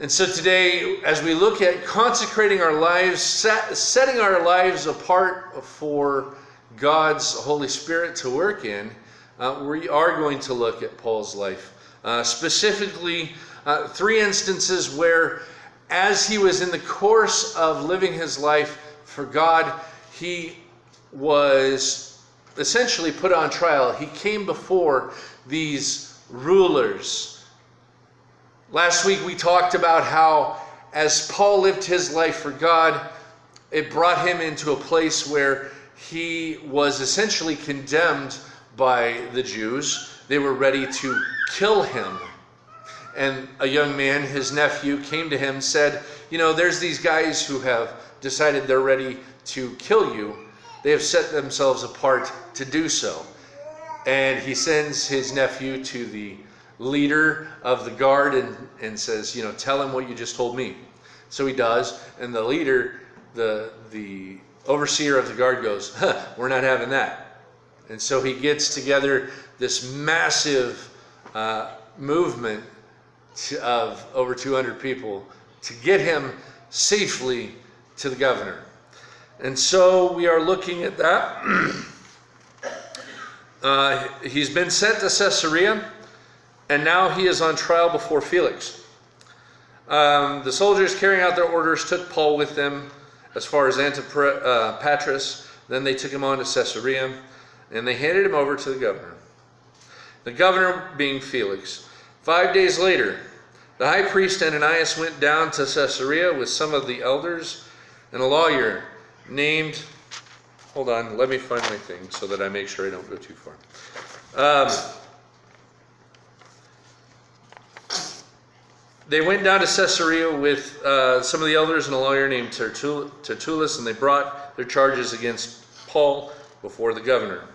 And so today, as we look at consecrating our lives, setting our lives apart for God's Holy Spirit to work in, we are going to look at Paul's life. Specifically, 3 instances where, as he was in the course of living his life for God, he was essentially put on trial. He came before these rulers. Last week we talked about how, as Paul lived his life for God, it brought him into a place where he was essentially condemned by the Jews. They were ready to kill him. And a young man, his nephew, came to him and said, there's these guys who have decided they're ready to kill you. They have set themselves apart to do so. And he sends his nephew to the leader of the guard and says, tell him what you just told me. So he does. And the leader, the overseer of the guard goes, we're not having that. And so he gets together this massive movement of over 200 people to get him safely to the governor. And so we are looking at that. He's been sent to Caesarea, and now he is on trial before Felix. The soldiers, carrying out their orders, took Paul with them as far as Antipatris. Then they took him on to Caesarea, and they handed him over to the governor. The governor being Felix. 5 days later, the high priest Ananias went down to Caesarea with some of the elders and a lawyer named, hold on, let me find my thing so that I make sure I don't go too far. They went down to Caesarea with some of the elders and a lawyer named Tertullus, and they brought their charges against Paul before the governor.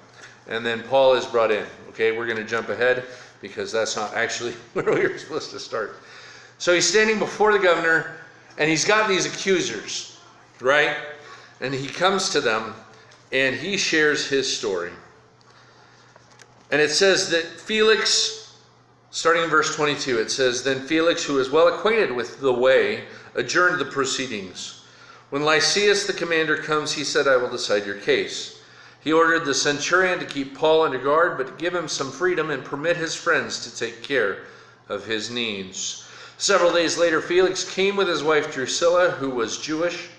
And then Paul is brought in. Okay, we're going to jump ahead because that's not actually where we were supposed to start. So he's standing before the governor, and he's got these accusers, right? And he comes to them, and he shares his story. And it says that Felix, starting in verse 22, it says, Then Felix, who is well acquainted with the way, adjourned the proceedings. When Lysias the commander comes, he said, I will decide your case. He ordered the centurion to keep Paul under guard, but to give him some freedom and permit his friends to take care of his needs. Several days later, Felix came with his wife Drusilla, who was Jewish.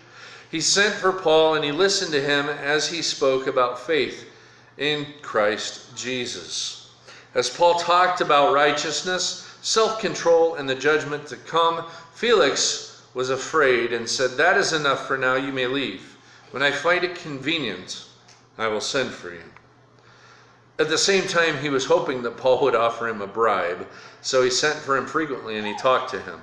He sent for Paul, and he listened to him as he spoke about faith in Christ Jesus. As Paul talked about righteousness, self-control, and the judgment to come, Felix was afraid and said, That is enough for now, you may leave. When I find it convenient, I will send for you. At the same time, he was hoping that Paul would offer him a bribe, so he sent for him frequently and he talked to him.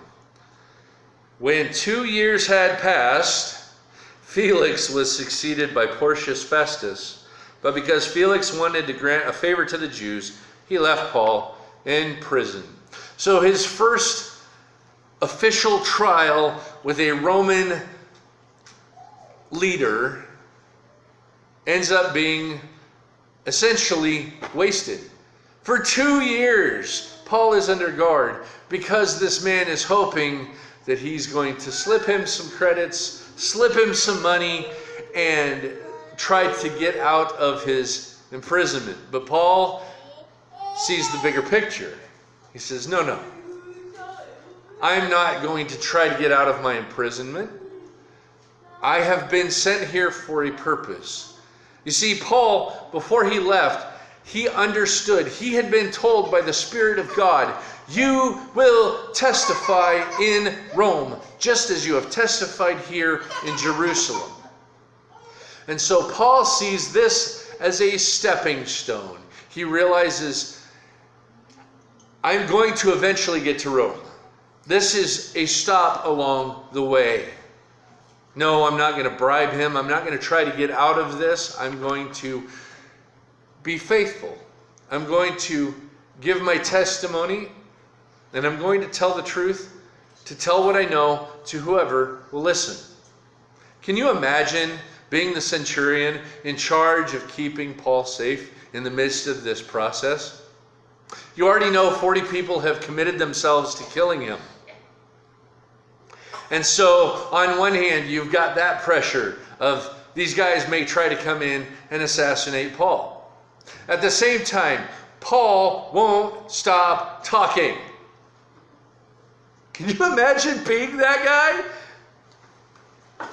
When 2 years had passed, Felix was succeeded by Porcius Festus, but because Felix wanted to grant a favor to the Jews, he left Paul in prison. So his first official trial with a Roman leader ends up being essentially wasted. For 2 years, Paul is under guard because this man is hoping that he's going to slip him some credits, slip him some money, and try to get out of his imprisonment. But Paul sees the bigger picture. He says, no. I'm not going to try to get out of my imprisonment. I have been sent here for a purpose. You see, Paul, before he left, he understood. He had been told by the Spirit of God, you will testify in Rome, just as you have testified here in Jerusalem. And so Paul sees this as a stepping stone. He realizes, I'm going to eventually get to Rome. This is a stop along the way. No, I'm not going to bribe him. I'm not going to try to get out of this. I'm going to be faithful. I'm going to give my testimony, and I'm going to tell the truth, to tell what I know to whoever will listen. Can you imagine being the centurion in charge of keeping Paul safe in the midst of this process? You already know 40 people have committed themselves to killing him. And so on one hand, you've got that pressure of these guys may try to come in and assassinate Paul. At the same time, Paul won't stop talking. Can you imagine being that guy?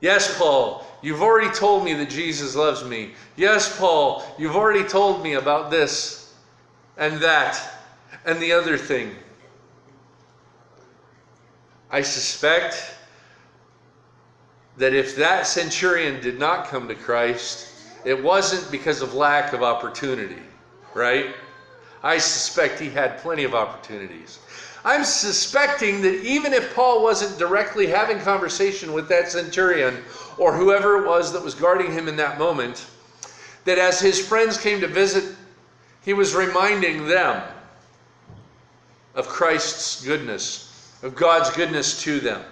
Yes, Paul, you've already told me that Jesus loves me. Yes, Paul, you've already told me about this and that and the other thing. I suspect that if that centurion did not come to Christ, it wasn't because of lack of opportunity, right? I suspect he had plenty of opportunities. I'm suspecting that even if Paul wasn't directly having conversation with that centurion or whoever it was that was guarding him in that moment, that as his friends came to visit, he was reminding them of Christ's goodness, of God's goodness to them.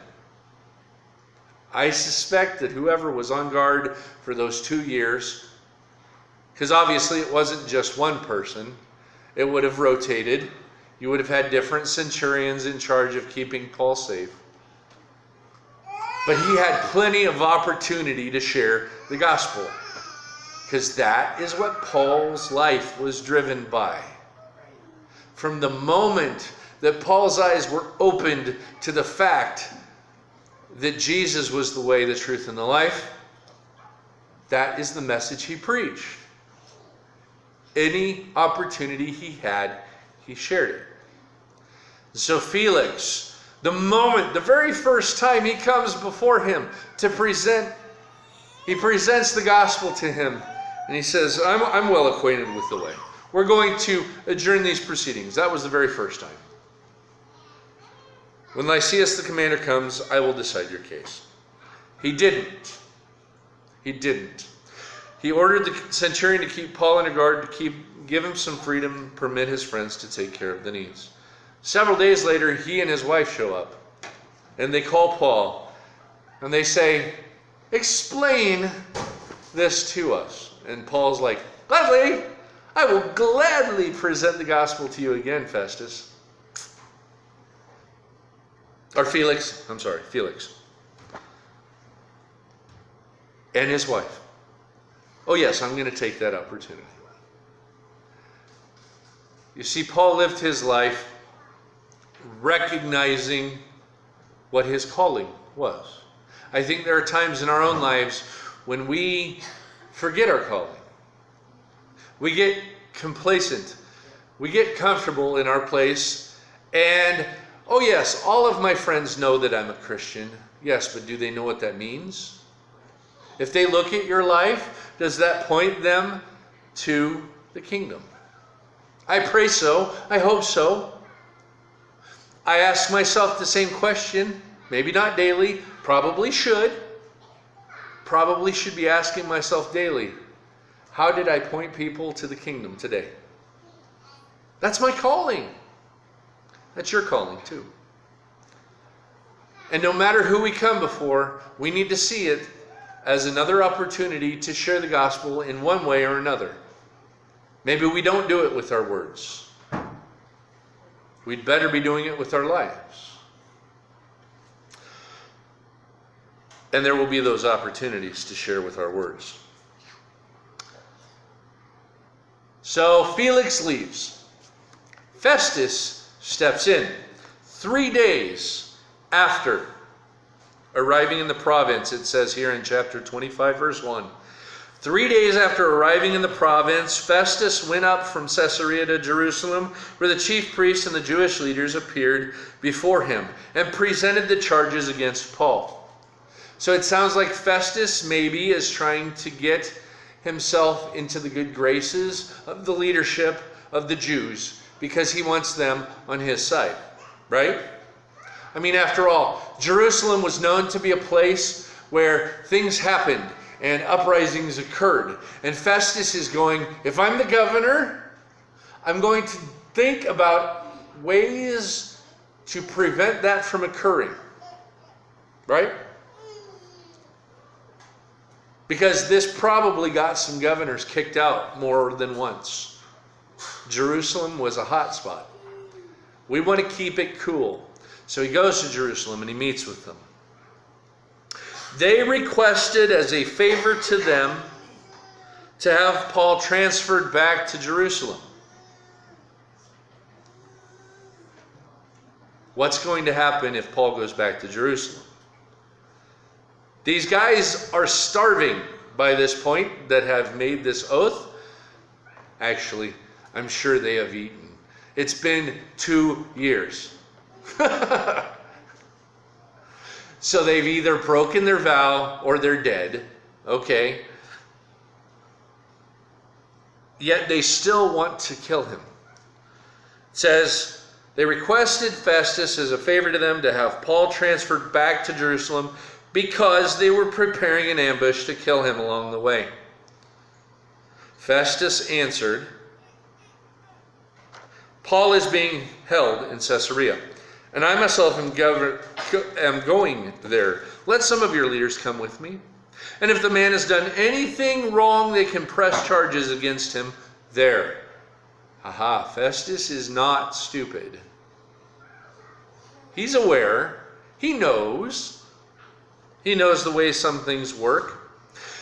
I suspect that whoever was on guard for those 2 years, because obviously it wasn't just one person, it would have rotated. You would have had different centurions in charge of keeping Paul safe. But he had plenty of opportunity to share the gospel, because that is what Paul's life was driven by. From the moment that Paul's eyes were opened to the fact that Jesus was the way, the truth, and the life, that is the message he preached. Any opportunity he had, he shared it. So Felix, the very first time he comes before him to present, he presents the gospel to him, and he says, I'm well acquainted with the way. We're going to adjourn these proceedings. That was the very first time. When Lysias the commander comes, I will decide your case. He didn't. He didn't. He ordered the centurion to keep Paul under guard, to give him some freedom, permit his friends to take care of the needs. Several days later, he and his wife show up, and they call Paul, and they say, explain this to us. And Paul's like, gladly, I will gladly present the gospel to you again, Festus. Or Felix, Felix. And his wife. Oh yes, I'm going to take that opportunity. You see, Paul lived his life recognizing what his calling was. I think there are times in our own lives when we forget our calling. We get complacent. We get comfortable in our place. And, oh yes, all of my friends know that I'm a Christian. Yes, but do they know what that means? If they look at your life, does that point them to the kingdom? I pray so. I hope so. I ask myself the same question. Maybe not daily. Probably should. Probably should be asking myself daily. How did I point people to the kingdom today? That's my calling. That's your calling too. And no matter who we come before, we need to see it as another opportunity to share the gospel in one way or another. Maybe we don't do it with our words. We'd better be doing it with our lives. And there will be those opportunities to share with our words. So Felix leaves. Festus steps in 3 days after arriving in the province. It says here in chapter 25, verse 1. 3 days after arriving in the province, Festus went up from Caesarea to Jerusalem, where the chief priests and the Jewish leaders appeared before him and presented the charges against Paul. So it sounds like Festus maybe is trying to get himself into the good graces of the leadership of the Jews because he wants them on his side, right? I mean, after all, Jerusalem was known to be a place where things happened and uprisings occurred. And Festus is going, if I'm the governor, I'm going to think about ways to prevent that from occurring, right? Because this probably got some governors kicked out more than once. Jerusalem was a hot spot. We want to keep it cool. So he goes to Jerusalem and he meets with them. They requested as a favor to them to have Paul transferred back to Jerusalem. What's going to happen if Paul goes back to Jerusalem? These guys are starving by this point that have made this oath. Actually, I'm sure they have eaten. It's been 2 years. So they've either broken their vow or they're dead. Okay. Yet they still want to kill him. It says, they requested Festus as a favor to them to have Paul transferred back to Jerusalem because they were preparing an ambush to kill him along the way. Festus answered, Paul is being held in Caesarea, and I myself am going there. Let some of your leaders come with me. And if the man has done anything wrong, they can press charges against him there. Aha, Festus is not stupid. He's aware. He knows. He knows the way some things work.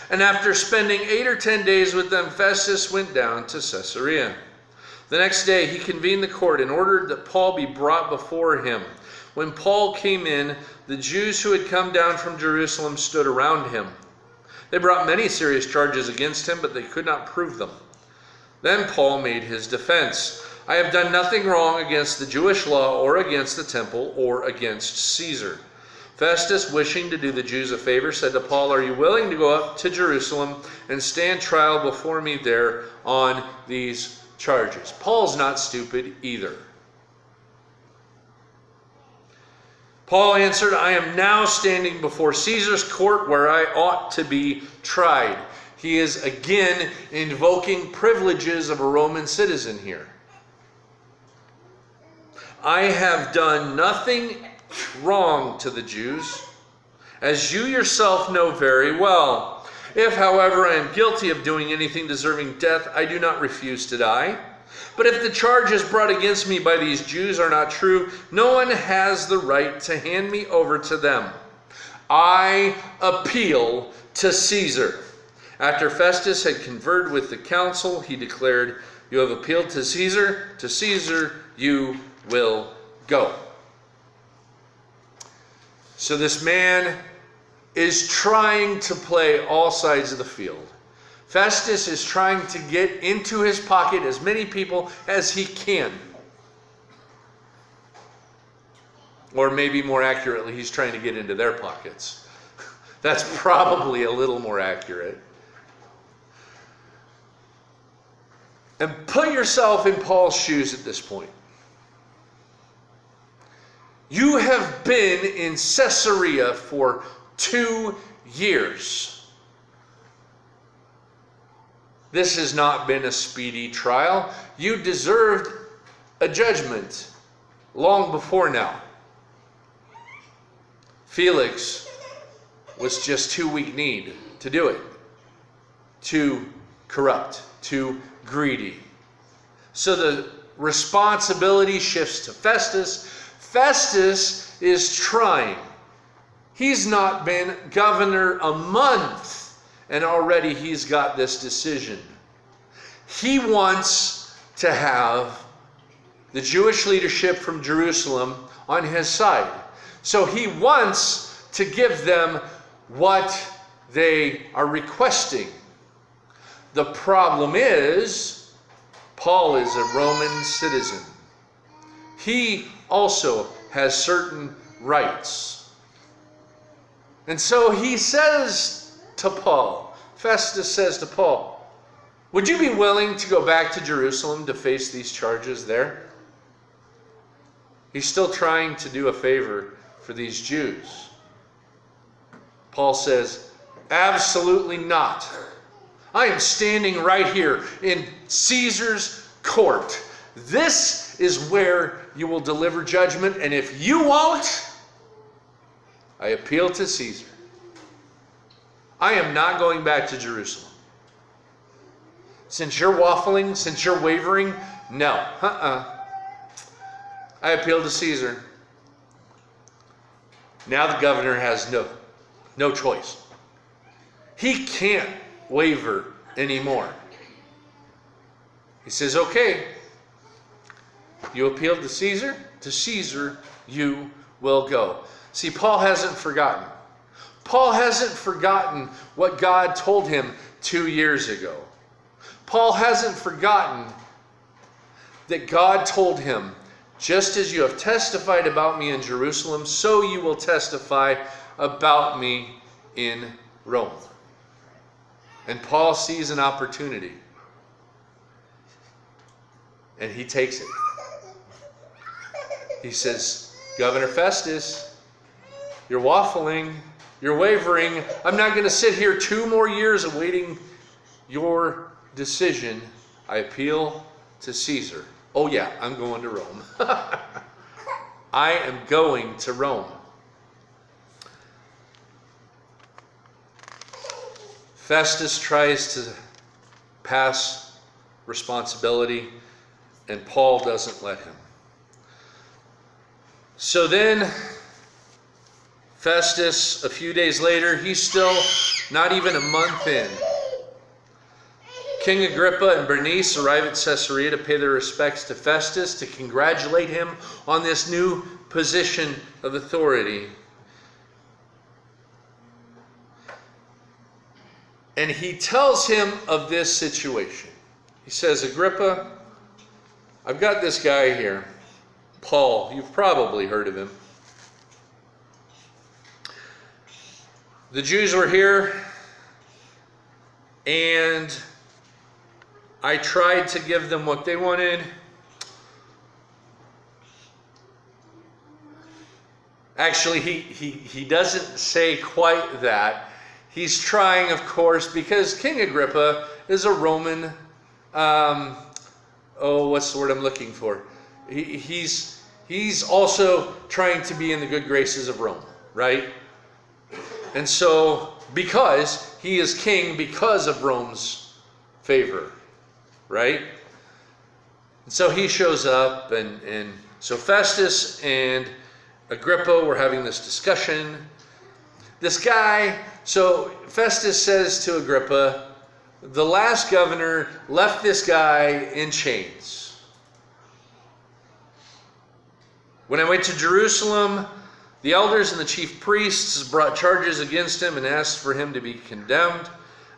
And after spending 8 or 10 days with them, Festus went down to Caesarea. The next day he convened the court and ordered that Paul be brought before him. When Paul came in, the Jews who had come down from Jerusalem stood around him. They brought many serious charges against him, but they could not prove them. Then Paul made his defense. I have done nothing wrong against the Jewish law or against the temple or against Caesar. Festus, wishing to do the Jews a favor, said to Paul, are you willing to go up to Jerusalem and stand trial before me there on these charges? Paul's not stupid either. Paul answered, I am now standing before Caesar's court where I ought to be tried. He is again invoking privileges of a Roman citizen here. I have done nothing wrong to the Jews, as you yourself know very well. If, however, I am guilty of doing anything deserving death, I do not refuse to die. But if the charges brought against me by these Jews are not true, no one has the right to hand me over to them. I appeal to Caesar. After Festus had conferred with the council, he declared, you have appealed to Caesar you will go. So this man is trying to play all sides of the field. Festus is trying to get into his pocket as many people as he can. Or maybe more accurately, he's trying to get into their pockets. That's probably a little more accurate. And put yourself in Paul's shoes at this point. You have been in Caesarea for 2 years. This has not been a speedy trial. You deserved a judgment long before now. Felix was just too weak-kneed to do it. Too corrupt, too greedy. So the responsibility shifts to Festus. Festus is trying. He's not been governor a month, and already he's got this decision. He wants to have the Jewish leadership from Jerusalem on his side. So he wants to give them what they are requesting. The problem is, Paul is a Roman citizen. He also has certain rights. And so he says to Paul, Festus says to Paul, would you be willing to go back to Jerusalem to face these charges there? He's still trying to do a favor for these Jews. Paul says, absolutely not. I am standing right here in Caesar's court. This is where you will deliver judgment, and if you won't, I appeal to Caesar. I am not going back to Jerusalem. Since you're waffling, since you're wavering, no. I appeal to Caesar. Now the governor has no choice. He can't waver anymore. He says, okay, you appealed to Caesar you will go. See, Paul hasn't forgotten. Paul hasn't forgotten what God told him 2 years ago. Paul hasn't forgotten that God told him, just as you have testified about me in Jerusalem, so you will testify about me in Rome. And Paul sees an opportunity. And he takes it. He says, Governor Festus, you're waffling, you're wavering. I'm not going to sit here 2 more years awaiting your decision. I appeal to Caesar. Oh yeah, I'm going to Rome. I am going to Rome. Festus tries to pass responsibility, and Paul doesn't let him. So then, Festus, a few days later, he's still not even a month in. King Agrippa and Bernice arrive at Caesarea to pay their respects to Festus, to congratulate him on this new position of authority. And he tells him of this situation. He says, Agrippa, I've got this guy here, Paul. You've probably heard of him. The Jews were here, and I tried to give them what they wanted. Actually, he doesn't say quite that. He's trying, of course, because King Agrippa is a Roman, what's the word I'm looking for? He's also trying to be in the good graces of Rome, right? And so, because he is king because of Rome's favor, right? And so he shows up, and so Festus and Agrippa were having this discussion. This guy, so Festus says to Agrippa, the last governor left this guy in chains. When I went to Jerusalem, the elders and the chief priests brought charges against him and asked for him to be condemned.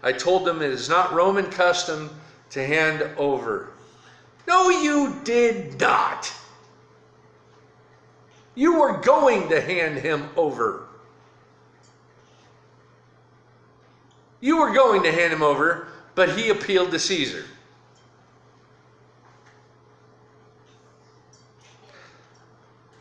I told them it is not Roman custom to hand over. No, you did not. You were going to hand him over. You were going to hand him over, but he appealed to Caesar.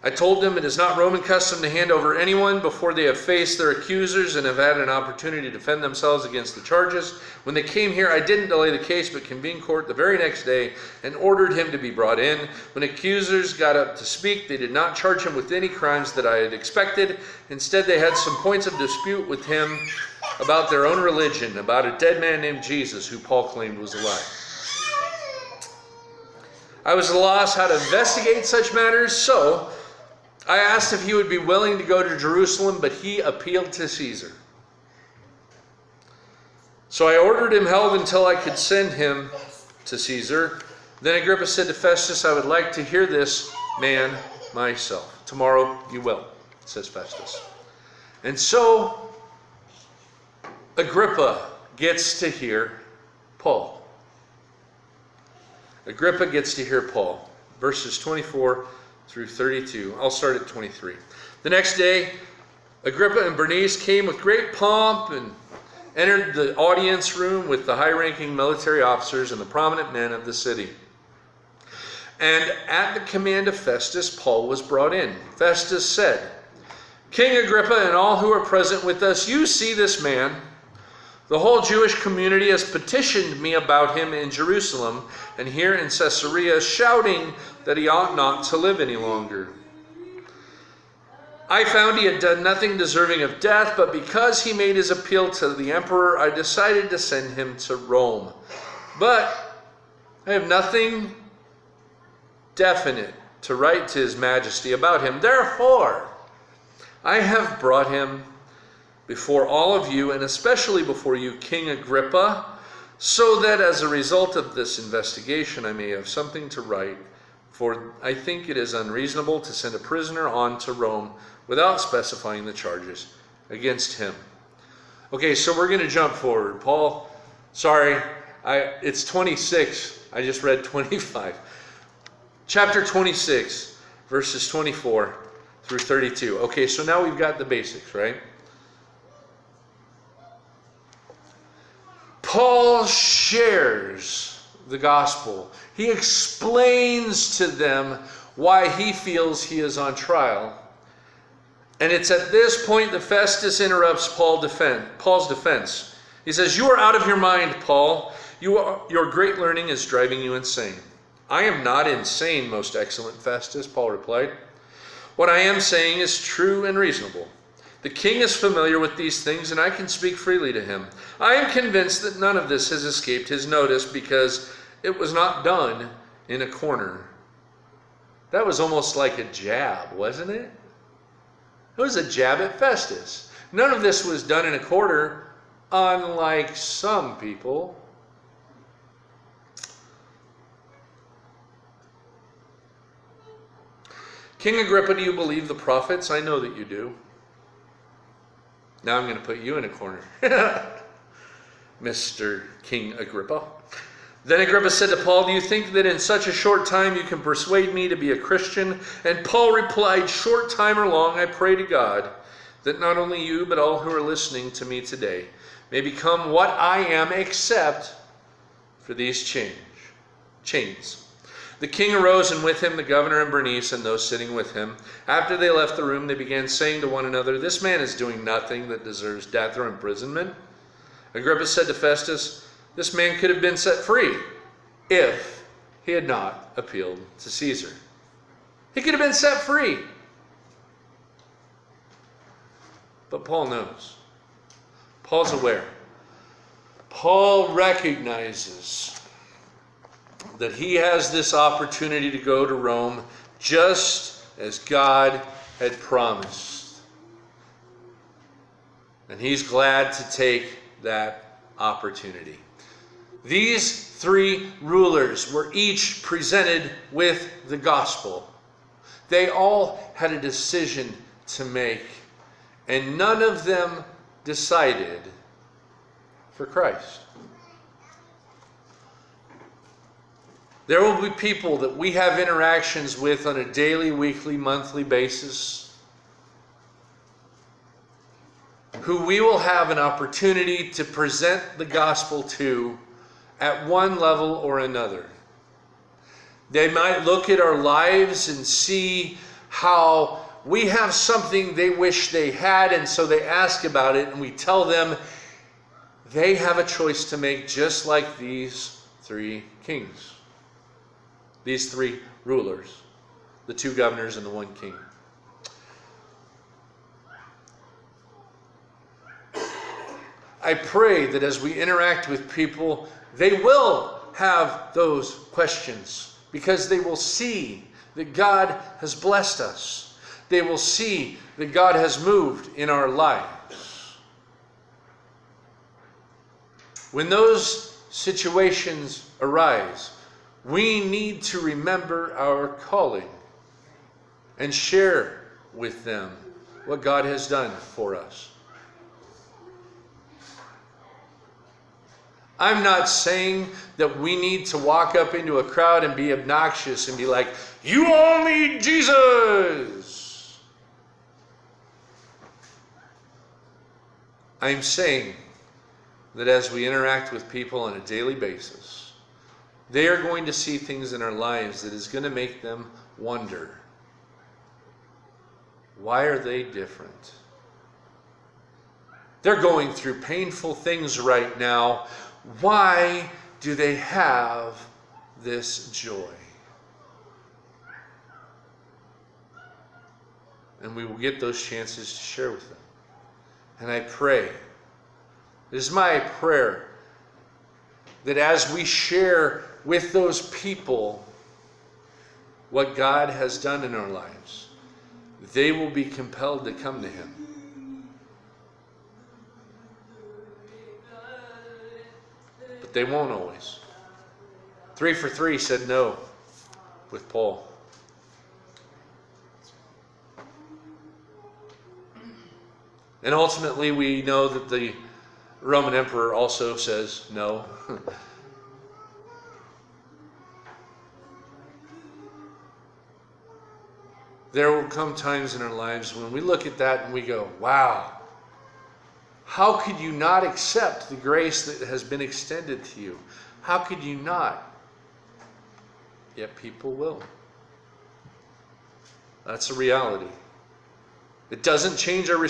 I told them it is not Roman custom to hand over anyone before they have faced their accusers and have had an opportunity to defend themselves against the charges. When they came here, I didn't delay the case, but convened court the very next day and ordered him to be brought in. When accusers got up to speak, they did not charge him with any crimes that I had expected. Instead, they had some points of dispute with him about their own religion, about a dead man named Jesus, who Paul claimed was alive. I was at a loss how to investigate such matters, so I asked if he would be willing to go to Jerusalem, but he appealed to Caesar. So I ordered him held until I could send him to Caesar. Then Agrippa said to Festus, I would like to hear this man myself. Tomorrow you will, says Festus. And so Agrippa gets to hear Paul. Agrippa gets to hear Paul. Verses 24 through 32. I'll start at 23. The next day, Agrippa and Bernice came with great pomp and entered the audience room with the high-ranking military officers and the prominent men of the city. And at the command of Festus, Paul was brought in. Festus said, King Agrippa and all who are present with us, you see this man. The whole Jewish community has petitioned me about him in Jerusalem and here in Caesarea, shouting that he ought not to live any longer. I found he had done nothing deserving of death, but because he made his appeal to the emperor, I decided to send him to Rome. But I have nothing definite to write to his majesty about him. Therefore, I have brought him before all of you, and especially before you, King Agrippa, so that as a result of this investigation I may have something to write, for I think it is unreasonable to send a prisoner on to Rome without specifying the charges against him. Okay, so we're going to jump forward. Paul, sorry, it's 26. I just read 25. Chapter 26, verses 24 through 32. Okay, so now we've got the basics, right? Paul shares the gospel. He explains to them why he feels he is on trial. And it's at this point that Festus interrupts Paul's defense. He says, "You are out of your mind, Paul. Your great learning is driving you insane." "I am not insane, most excellent Festus," Paul replied. "What I am saying is true and reasonable. The king is familiar with these things, and I can speak freely to him. I am convinced that none of this has escaped his notice because it was not done in a corner." That was almost like a jab, wasn't it? It was a jab at Festus. None of this was done in a corner, unlike some people. "King Agrippa, do you believe the prophets? I know that you do." Now I'm going to put you in a corner, Mr. King Agrippa. Then Agrippa said to Paul, "Do you think that in such a short time you can persuade me to be a Christian?" And Paul replied, "Short time or long, I pray to God that not only you, but all who are listening to me today may become what I am, except for these chains." The king arose, and with him the governor and Bernice and those sitting with him. After they left the room, they began saying to one another, "This man is doing nothing that deserves death or imprisonment." Agrippa said to Festus, "This man could have been set free if he had not appealed to Caesar." He could have been set free. But Paul knows. Paul's aware. Paul recognizes that he has this opportunity to go to Rome just as God had promised. And he's glad to take that opportunity. These three rulers were each presented with the gospel. They all had a decision to make, and none of them decided for Christ. There will be people that we have interactions with on a daily, weekly, monthly basis who we will have an opportunity to present the gospel to at one level or another. They might look at our lives and see how we have something they wish they had, and so they ask about it, and we tell them they have a choice to make, just like these three kings. These three rulers, the two governors and the one king. I pray that as we interact with people, they will have those questions, because they will see that God has blessed us. They will see that God has moved in our lives. When those situations arise, we need to remember our calling and share with them what God has done for us. I'm not saying that we need to walk up into a crowd and be obnoxious and be like, "You all need Jesus." I'm saying that as we interact with people on a daily basis, they are going to see things in our lives that is going to make them wonder, why are they different? They're going through painful things right now. Why do they have this joy? And we will get those chances to share with them. And I pray, it is my prayer, that as we share with those people what God has done in our lives, they will be compelled to come to him. But they won't always. 3 for 3 said no with Paul. And ultimately, we know that the Roman emperor also says no. There will come times in our lives when we look at that and we go, wow, how could you not accept the grace that has been extended to you? How could you not? Yet people will. That's a reality. It doesn't change our responsibility.